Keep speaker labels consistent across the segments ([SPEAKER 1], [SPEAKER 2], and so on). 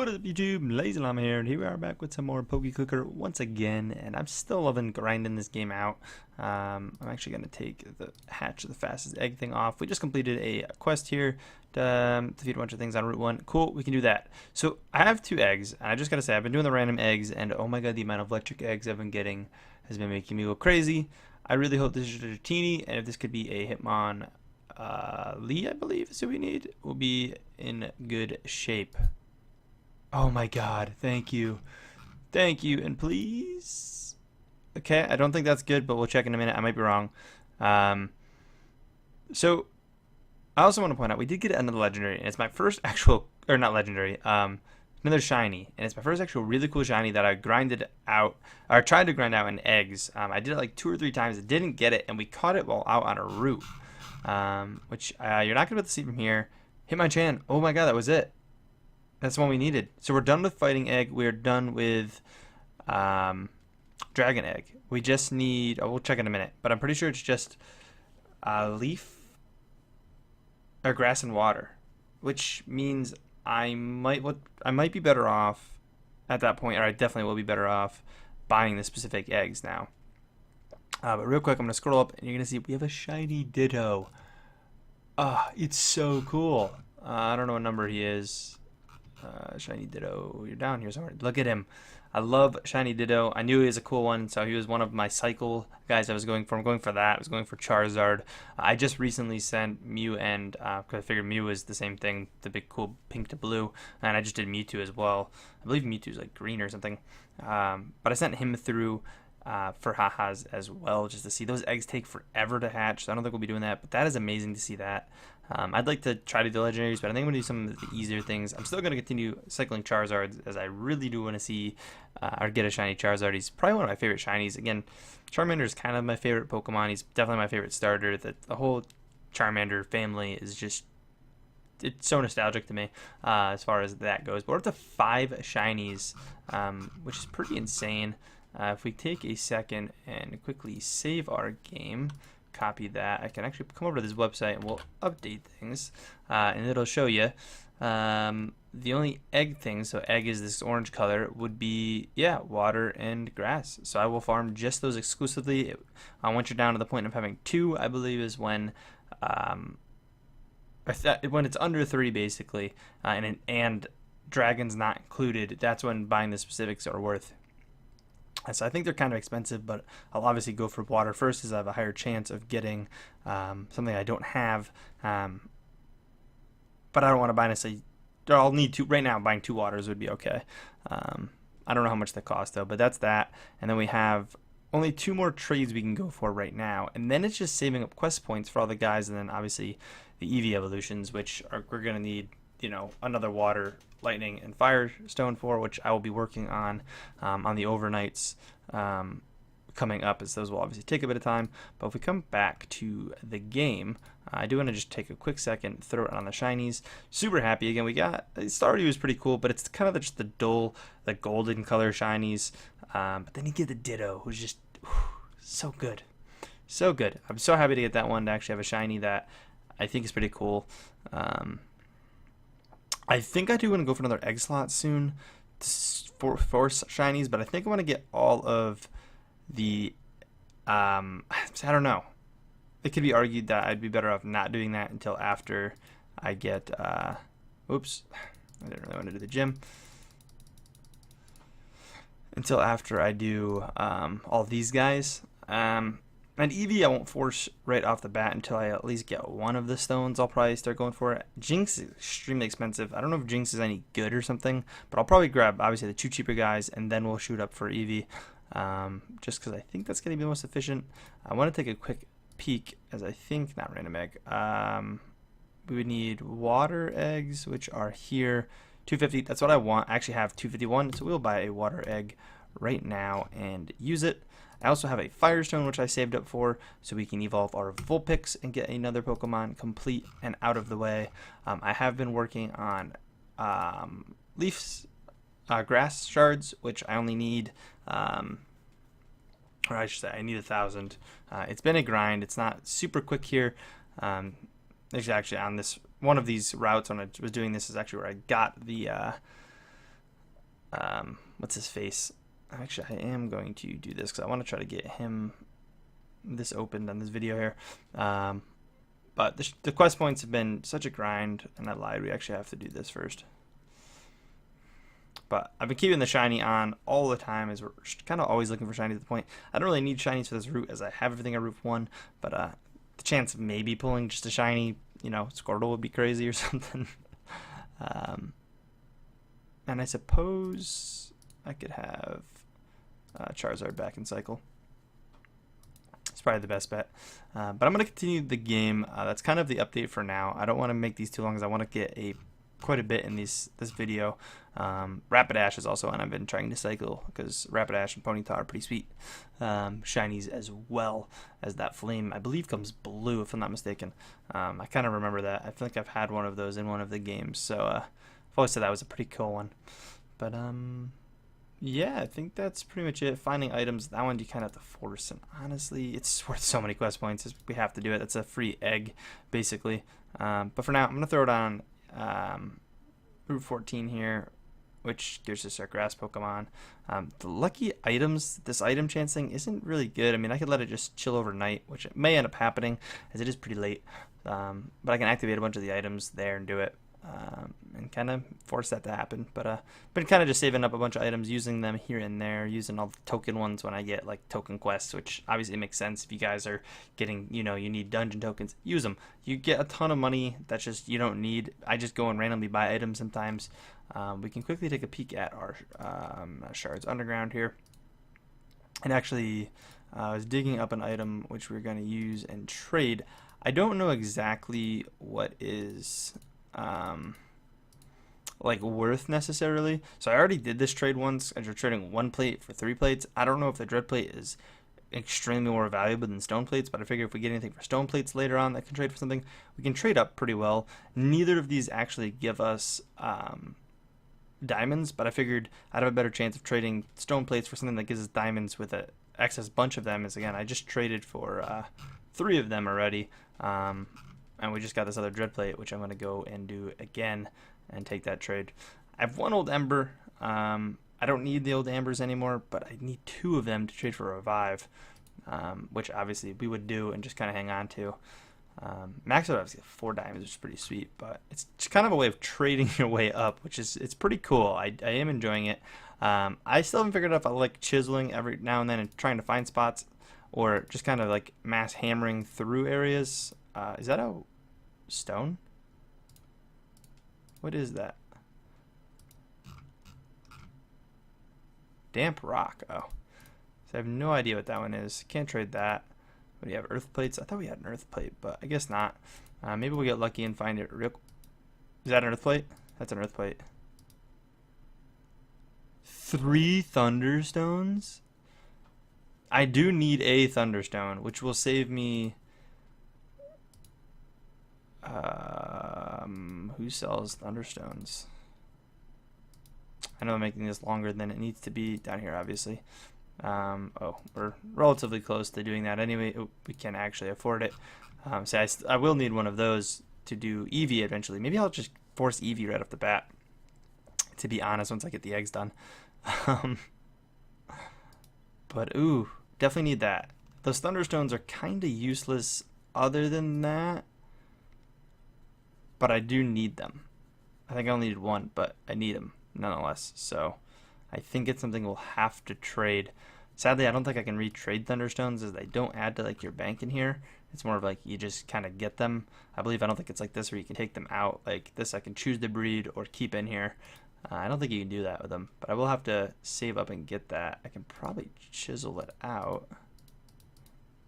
[SPEAKER 1] What is up, YouTube? LazeeLlama here, and here we are back with some more PokeClicker once again, and I'm still loving grinding this game out. I'm actually going to take the hatch the fastest egg thing off. We just completed a quest here to defeat a bunch of things on Route 1. Cool, we can do that. So I have 2 eggs, and I just got to say, I've been doing the random eggs, and oh my god, the amount of electric eggs I've been getting has been making me go crazy. I really hope this is a teeny, and if this could be a Hitmon Lee, I believe is who we need, we'll be in good shape. Oh my god, thank you. Thank you, and please. Okay, I don't think that's good, but we'll check in a minute. I might be wrong. So, I also want to point out, we did get another legendary, and it's my first actual, or not legendary, another shiny. And it's my first actual really cool shiny that I grinded out, or tried to grind out in eggs. I did it like 2 or 3 times, didn't get it, and we caught it while out on a route. Which you're not going to be able to see from here. Hitmonchan, oh my god, that was it. That's the one we needed. So we're done with Fighting Egg. We're done with Dragon Egg. We just need... Oh, we'll check in a minute. But I'm pretty sure it's just leaf or grass and water. Which means I might be better off at that point. Or I definitely will be better off buying the specific eggs now. But real quick, I'm going to scroll up. And you're going to see we have a shiny Ditto. It's so cool. I don't know what number he is. Shiny Ditto, you're down here somewhere. Look at him. I love Shiny Ditto. I knew he was a cool one, so he was one of my cycle guys I was going for. I'm going for that. I was going for Charizard. I just recently sent Mew and, because I figured Mew was the same thing, the big cool pink to blue, and I just did Mewtwo as well. I believe Mewtwo's like green or something. But I sent him through for ha-has as well, just to see. Those eggs take forever to hatch, so I don't think we'll be doing that, but that is amazing to see that. I'd like to try to do legendaries, but I think I'm going to do some of the easier things. I'm still going to continue cycling Charizards, as I really do want to see or get a shiny Charizard. He's probably one of my favorite shinies. Again, Charmander is kind of my favorite Pokemon. He's definitely my favorite starter. The whole Charmander family is just, it's so nostalgic to me as far as that goes. But we're up to 5 shinies, which is pretty insane. If we take a second and quickly save our game, copy that, I can actually come over to this website and we'll update things, and it'll show you the only egg thing, so egg is this orange color, would be, yeah, water and grass. So I will farm just those exclusively. Once you're down to the point of having 2, I believe is when when it's under 3 basically, and dragons not included, that's when buying the specifics are worth. So I think they're kind of expensive, but I'll obviously go for water first, as I have a higher chance of getting something I don't have. But I don't want to buy necessarily. I'll need to right now. Buying 2 waters would be okay. I don't know how much they cost though, but that's that. And then we have only 2 more trades we can go for right now, and then it's just saving up quest points for all the guys, and then obviously the Eevee evolutions, which we're gonna need. You know, another water, lightning, and firestone for, which I will be working on the overnights coming up, as those will obviously take a bit of time. But if we come back to the game, I do want to just take a quick second, throw it on the shinies. Super happy again. We got Stardew was pretty cool, but it's kind of just the dull, the golden color shinies. But then you get the Ditto, who's just so good, so good. I'm so happy to get that one, to actually have a shiny that I think is pretty cool. I think I do want to go for another egg slot soon for shinies, but I think I want to get all of the, I don't know. It could be argued that I'd be better off not doing that until after I get, oops, I didn't really want to do the gym. Until after I do all these guys. And Eevee I won't force right off the bat until I at least get one of the stones. I'll probably start going for it. Jinx is extremely expensive. I don't know if Jinx is any good or something, but I'll probably grab obviously the 2 cheaper guys, and then we'll shoot up for Eevee, just because I think that's going to be the most efficient. I want to take a quick peek, as I think, not random egg, we would need water eggs, which are here, 250. That's what I want. I actually have 251, so we'll buy a water egg right now and use it. I also have a Firestone, which I saved up for, so we can evolve our Vulpix and get another Pokemon complete and out of the way. I have been working on grass shards, which I only need, or I should say I need 1,000. It's been a grind. It's not super quick here. Actually on this one of these routes when I was doing this is actually where I got the what's his face? Actually, I am going to do this because I want to try to get him this opened on this video here. But the quest points have been such a grind, and I lied. We actually have to do this first. But I've been keeping the shiny on all the time, as we're kind of always looking for shinies at the point. I don't really need shinies for this route, as I have everything at Route 1. But the chance of maybe pulling just a shiny, you know, Squirtle would be crazy or something. And I suppose I could have Charizard back in cycle. It's probably the best bet. But I'm going to continue the game. That's kind of the update for now. I don't want to make these too long, because I want to get quite a bit in this video. Rapidash is also on. I've been trying to cycle because Rapidash and Ponyta are pretty sweet. Shinies as well as that flame, I believe, comes blue if I'm not mistaken. I kind of remember that. I feel like I've had one of those in one of the games, so I've always said that was a pretty cool one. But yeah, I think that's pretty much it. Finding items, that one you kind of have to force, and honestly, it's worth so many quest points. We have to do it. That's a free egg, basically. But for now, I'm gonna throw it on Route 14 here, which gives us our grass Pokemon. The lucky items, this item chance thing isn't really good. I mean, I could let it just chill overnight, which it may end up happening, as it is pretty late. But I can activate a bunch of the items there and do it, and kind of force that to happen. But been kind of just saving up a bunch of items, using them here and there, using all the token ones when I get like token quests, which obviously makes sense if you guys are getting, you know, you need dungeon tokens, use them. You get a ton of money that's just you don't need. I just go and randomly buy items sometimes. We can quickly take a peek at our Shards Underground here. And actually, I was digging up an item which we're going to use and trade. I don't know exactly what is like worth necessarily. So I already did this trade once. I was trading 1 plate for 3 plates. I don't know if the dread plate is extremely more valuable than stone plates, but I figure if we get anything for stone plates later on that can trade for something, we can trade up pretty well. Neither of these actually give us diamonds, but I figured I'd have a better chance of trading stone plates for something that gives us diamonds with an excess bunch of them. Is again, I just traded for 3 of them already, and we just got this other dread plate, which I'm going to go and do again and take that trade. I have 1 old ember. I don't need the old ambers anymore, but I need 2 of them to trade for a revive, which obviously we would do and just kind of hang on to. Max would obviously have 4 diamonds, which is pretty sweet, but it's kind of a way of trading your way up, which is it's pretty cool. I am enjoying it. I still haven't figured out if I like chiseling every now and then and trying to find spots, or just kind of like mass hammering through areas. Is that a stone? What is that? Damp rock. Oh, so I have no idea what that one is. Can't trade that. What do you have? Earth plates? I thought we had an earth plate, but I guess not. Maybe we'll get lucky and find it real. Is that an earth plate? That's an earth plate. 3 Thunderstones? I do need a Thunderstone, which will save me. Who sells Thunderstones? I know I'm making this longer than it needs to be down here, obviously. Oh, we're relatively close to doing that anyway. Oh, we can actually afford it. So I will need one of those to do Eevee eventually. Maybe I'll just force Eevee right off the bat, to be honest, once I get the eggs done. But ooh, definitely need that. Those Thunderstones are kind of useless other than that, but I do need them. I think I only need 1, but I need them nonetheless. So I think it's something we'll have to trade. Sadly, I don't think I can retrade Thunderstones, as they don't add to like your bank in here. It's more of like you just kind of get them. I don't think it's like this where you can take them out like this. I can choose the breed or keep in here. I don't think you can do that with them, but I will have to save up and get that. I can probably chisel it out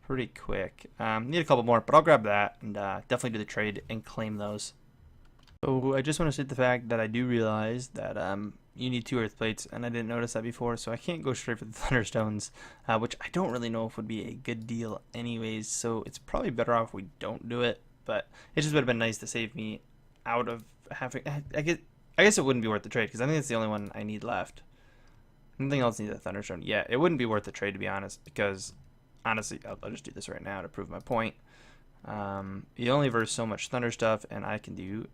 [SPEAKER 1] pretty quick. Need a couple more, but I'll grab that and definitely do the trade and claim those. So I just want to state the fact that I do realize that you need 2 earth plates, and I didn't notice that before, so I can't go straight for the Thunderstones, which I don't really know if would be a good deal anyways, so it's probably better off if we don't do it, but it just would have been nice to save me out of having. I guess it wouldn't be worth the trade, because I think it's the only one I need left. Nothing else needs a Thunderstone. Yeah, it wouldn't be worth the trade, to be honest, because honestly, I'll just do this right now to prove my point. You only verse so much Thunder stuff, and I can do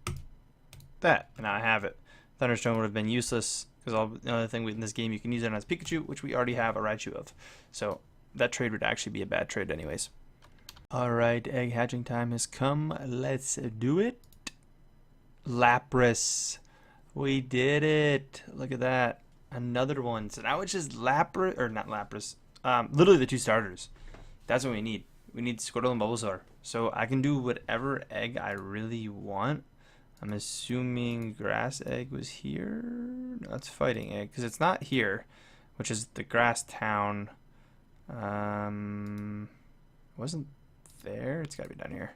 [SPEAKER 1] that, and I have it. Thunderstone would have been useless because the other thing in this game you can use it as Pikachu, which we already have a Raichu of. So that trade would actually be a bad trade anyways. Alright, egg hatching time has come. Let's do it. Lapras. We did it. Look at that. Another one. So now it's just Lapras, or not Lapras. Literally the two starters. That's what we need. We need Squirtle and Bulbasaur. So I can do whatever egg I really want. I'm assuming grass egg was here. No, it's fighting egg because it's not here, which is the grass town. Wasn't there? It's gotta be down here.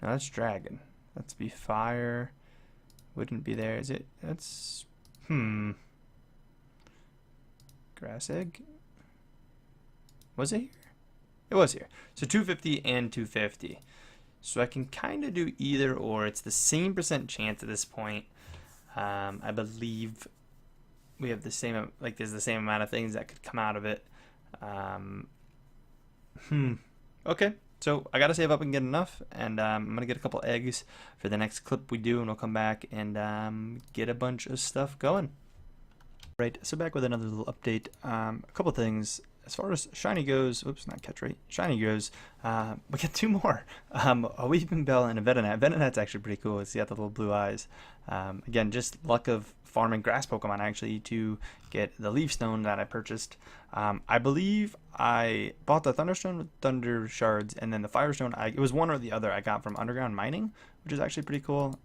[SPEAKER 1] No, that's dragon. Let's be fire. Wouldn't be there, is it? That's grass egg. Was it here? It was here. So 250 and 250. So I can kind of do either or. It's the same percent chance at this point. I believe we have the same, like there's the same amount of things that could come out of it. Okay. So I gotta save up and get enough, and I'm gonna get a couple eggs for the next clip we do, and we'll come back and get a bunch of stuff going. Right, so back with another little update. A couple things. As far as shiny goes, oops, not catch rate. Shiny goes, we get two more. A Weepinbell and a Venonat. Venonat's actually pretty cool. It's got the little blue eyes. Again, just luck of farming grass Pokemon actually to get the Leaf Stone that I purchased. I believe I bought the Thunderstone with Thunder Shards, and then the Firestone, it was one or the other I got from underground mining, which is actually pretty cool.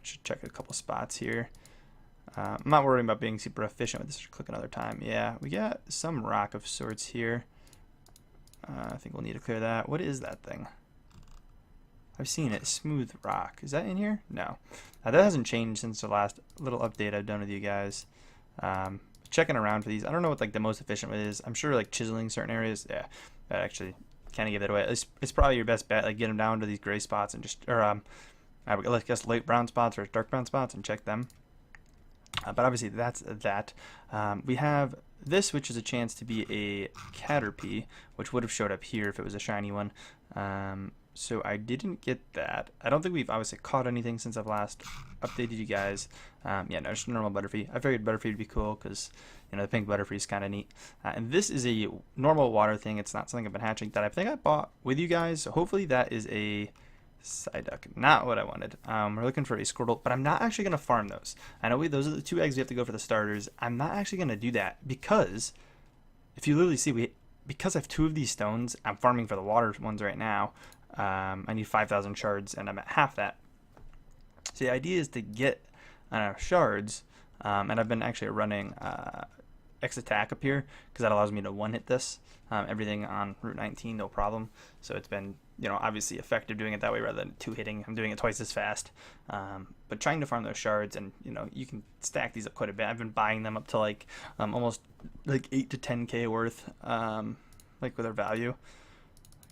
[SPEAKER 1] Should check a couple spots here. I'm not worrying about being super efficient with this. Click another time. Yeah, we got some rock of sorts here. I think we'll need to clear that. What is that thing? I've seen it. Smooth rock. Is that in here? No. That hasn't changed since the last little update I've done with you guys. Checking around for these. I don't know what like the most efficient way is. I'm sure like chiseling certain areas. Yeah, that actually kind of give it away. It's probably your best bet. Like get them down to these gray spots and just, or I guess light brown spots or dark brown spots and check them. But obviously that's that. We have this, which is a chance to be a Caterpie, which would have showed up here if it was a shiny one. So I didn't get that. I don't think we've obviously caught anything since I've last updated you guys. Yeah, no, just normal Butterfree. I figured Butterfree would be cool because, you know, the pink Butterfree is kind of neat. And this is a normal water thing. It's not something I've been hatching that I think I bought with you guys. So hopefully that is a Psyduck. Not what I wanted. We're looking for a Squirtle, but I'm not actually going to farm those. I know those are the two eggs we have to go for the starters. I'm not actually going to do that because if you literally see, because I have two of these stones, I'm farming for the water ones right now. I need 5,000 shards, and I'm at half that. So the idea is to get shards, and I've been actually running X attack up here because that allows me to one hit this everything on Route 19 no problem. So it's been, you know, obviously effective doing it that way rather than two hitting. I'm doing it twice as fast, but trying to farm those shards, and you know you can stack these up quite a bit. I've been buying them up to like almost like 8 to 10k worth, like with their value.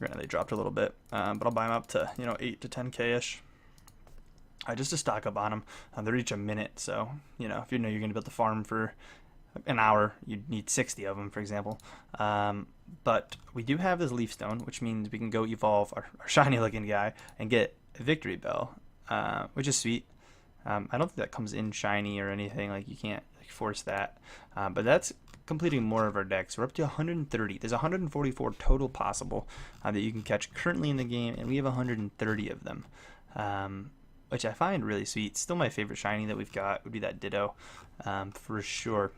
[SPEAKER 1] Granted, they dropped a little bit, but I'll buy them up to, you know, 8 to 10k ish. Just to stock up on them. They're each a minute, so you know if you know you're going to build the farm for an hour, you need 60 of them, for example. But we do have this Leaf Stone, which means we can go evolve our shiny looking guy and get a Victory Bell, which is sweet. I don't think that comes in shiny or anything, like you can't like, force that, but that's completing more of our decks. We're up to 130. There's 144 total possible that you can catch currently in the game, and we have 130 of them, which I find really sweet. Still my favorite shiny that we've got would be that Ditto, for sure.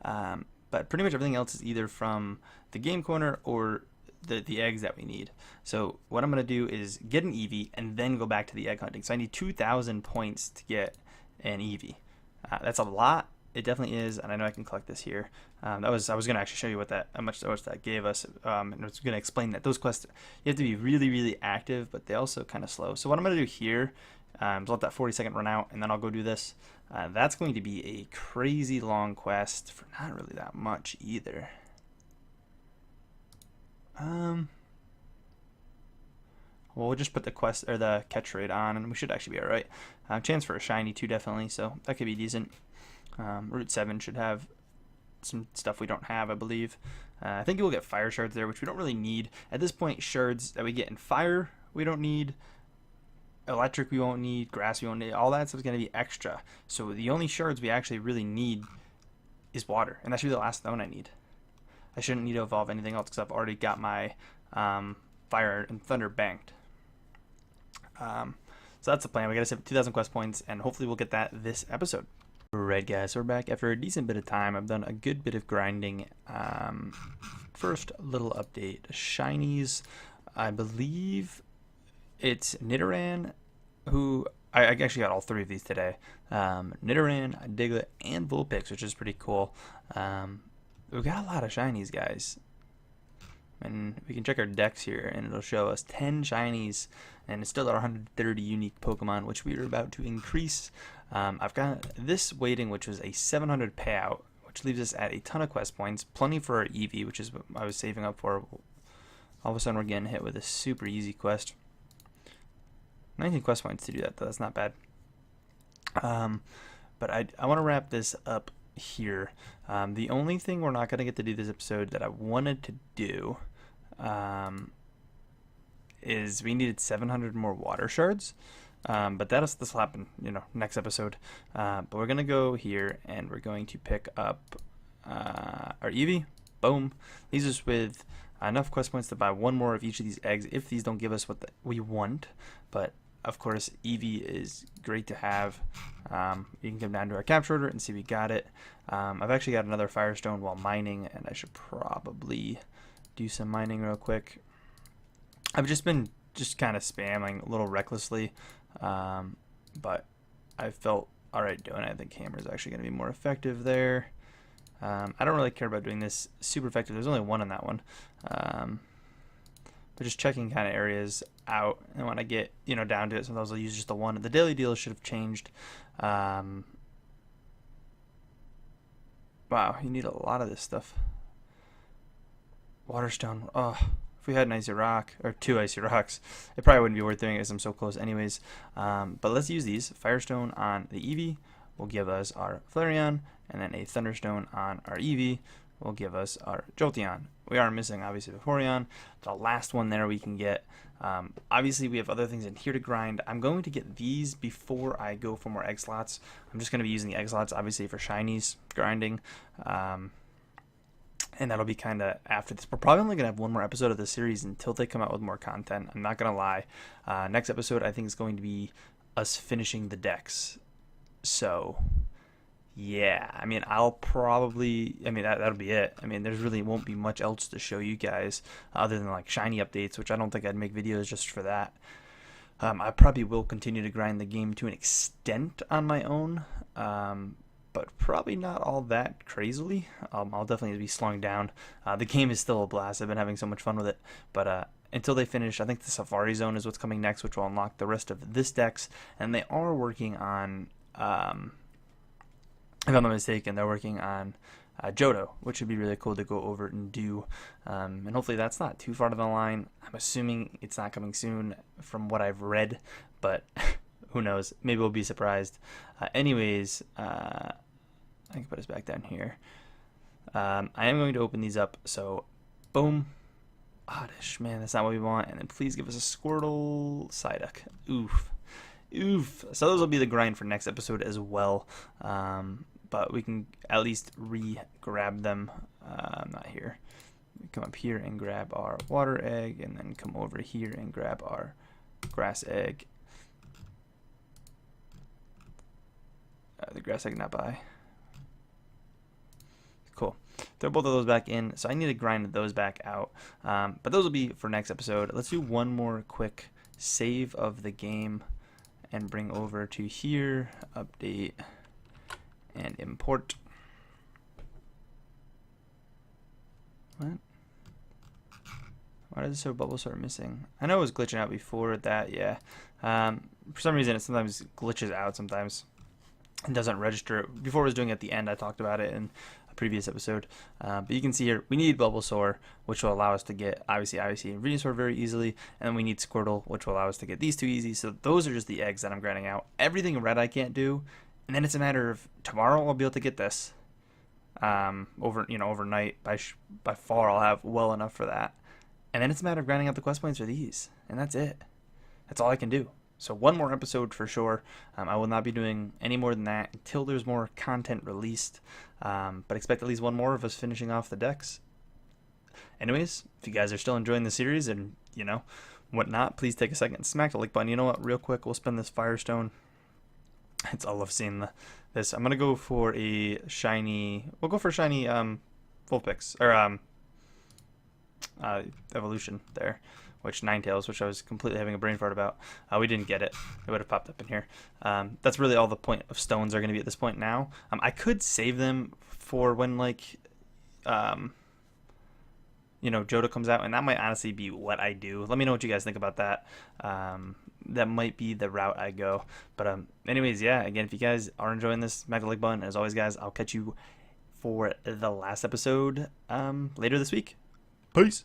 [SPEAKER 1] But pretty much everything else is either from the game corner or the eggs that we need. So what I'm going to do is get an Eevee and then go back to the egg hunting. So I need 2,000 points to get an Eevee. That's a lot. It definitely is, and I know I can collect this here. I was going to actually show you what how much that gave us, and I was going to explain that those quests, you have to be really, really active, but they also kind of slow. So what I'm going to do here is let that 40-second run out, and then I'll go do this. That's going to be a crazy long quest for not really that much either. Well, we'll just put the quest or the catch rate on, and we should actually be all right. Chance for a shiny too, definitely, so that could be decent. Route 7 should have some stuff we don't have, I believe. I think we'll get fire shards there, which we don't really need at this point. Shards that we get in fire we don't need. electric we won't need, grass we won't need, all that stuff's going to be extra. So the only shards we actually really need is water, and that should be the last stone I need. I shouldn't need to evolve anything else because I've already got my fire and thunder banked. So that's the plan. We got to save 2,000 quest points, and hopefully we'll get that this episode. Alright guys, so we're back after a decent bit of time. I've done a good bit of grinding. First little update. Shinies, I believe it's Nidoran, who I actually got all 3 of these today. Nidoran, Diglett, and Vulpix, which is pretty cool. We've got a lot of shinies, guys. And we can check our decks here, and it'll show us 10 shinies, and it's still our 130 unique Pokemon, which we are about to increase. I've got this waiting, which was a 700 payout, which leaves us at a ton of quest points, plenty for our Eevee, which is what I was saving up for. All of a sudden, we're getting hit with a super easy quest. 19 quest points to do that, though. That's not bad. But I want to wrap this up here. The only thing we're not going to get to do this episode that I wanted to do is we needed 700 more water shards. But this will happen, next episode. But we're going to go here and we're going to pick up our Eevee. Boom. Leaves us with enough quest points to buy 1 more of each of these eggs if these don't give us what we want. But of course, Eevee is great to have. You can come down to our capture order and see we got it. I've actually got another Firestone while mining, and I should probably do some mining real quick. I've just been kind of spamming a little recklessly, but I felt alright doing it. I think hammer is actually going to be more effective there. I don't really care about doing this super effective. There's only 1 on that one. But just checking kind of areas out, and when I get down to it, sometimes I'll use just the 1. The daily deal should have changed. Wow, you need a lot of this stuff. Waterstone. Oh, if we had an icy rock or 2 icy rocks, it probably wouldn't be worth doing it as I'm so close anyways. But let's use these. Firestone on the Eevee will give us our Flareon, and then a Thunderstone on our Eevee will give us our Jolteon. We are missing, obviously, Vaporeon. The last one there we can get. Obviously, we have other things in here to grind. I'm going to get these before I go for more egg slots. I'm just going to be using the egg slots, obviously, for shinies grinding. And that'll be kind of after this. We're probably only going to have 1 more episode of the series until they come out with more content. I'm not going to lie. Next episode, I think, is going to be us finishing the decks. So yeah, I mean, that'll be it. I mean, there's really won't be much else to show you guys other than like shiny updates, which I don't think I'd make videos just for that. I probably will continue to grind the game to an extent on my own, but probably not all that crazily. I'll definitely be slowing down. The game is still a blast. I've been having so much fun with it, but until they finish, I think the Safari Zone is what's coming next, which will unlock the rest of this dex, and they are working on if I'm not mistaken, they're working on Johto, which would be really cool to go over and do. And hopefully that's not too far down the line. I'm assuming it's not coming soon from what I've read, but who knows? Maybe we'll be surprised. Anyways, I can put us back down here. I am going to open these up. So, boom. Oddish, man, that's not what we want. And then please give us a Squirtle Psyduck. Oof. Oof. So those will be the grind for next episode as well. But we can at least re-grab them. Not here. We come up here and grab our water egg, and then come over here and grab our grass egg. The grass egg not by. Cool. Throw both of those back in. So I need to grind those back out. But those will be for next episode. Let's do one more quick save of the game and bring over to here, update, and import. What? Why does it show Bulbasaur missing? I know it was glitching out before that, yeah. For some reason, it sometimes glitches out sometimes and doesn't register. Before I was doing it at the end, I talked about it in a previous episode. But you can see here, we need Bulbasaur, which will allow us to get, obviously, and Venusaur very easily. And then we need Squirtle, which will allow us to get these two easy. So those are just the eggs that I'm grinding out. Everything in red I can't do. And then it's a matter of tomorrow I'll be able to get this. Overnight, by far, I'll have well enough for that. And then it's a matter of grinding out the quest points for these. And that's it. That's all I can do. So one more episode for sure. I will not be doing any more than that until there's more content released. But expect at least one more of us finishing off the decks. Anyways, if you guys are still enjoying the series and, whatnot, please take a second and smack the like button. You know what? Real quick, we'll spend this Firestone. I love seeing this. I'm going to go for a shiny... We'll go for a shiny Vulpix. Or evolution there. Which Ninetales, which I was completely having a brain fart about. We didn't get it. It would have popped up in here. That's really all the point of stones are going to be at this point now. I could save them for when, Johto comes out, and that might honestly be what I do. Let me know what you guys think about that. That might be the route I go. But anyways, yeah, again, if you guys are enjoying this, smack the like button. As always, guys, I'll catch you for the last episode later this week. Peace.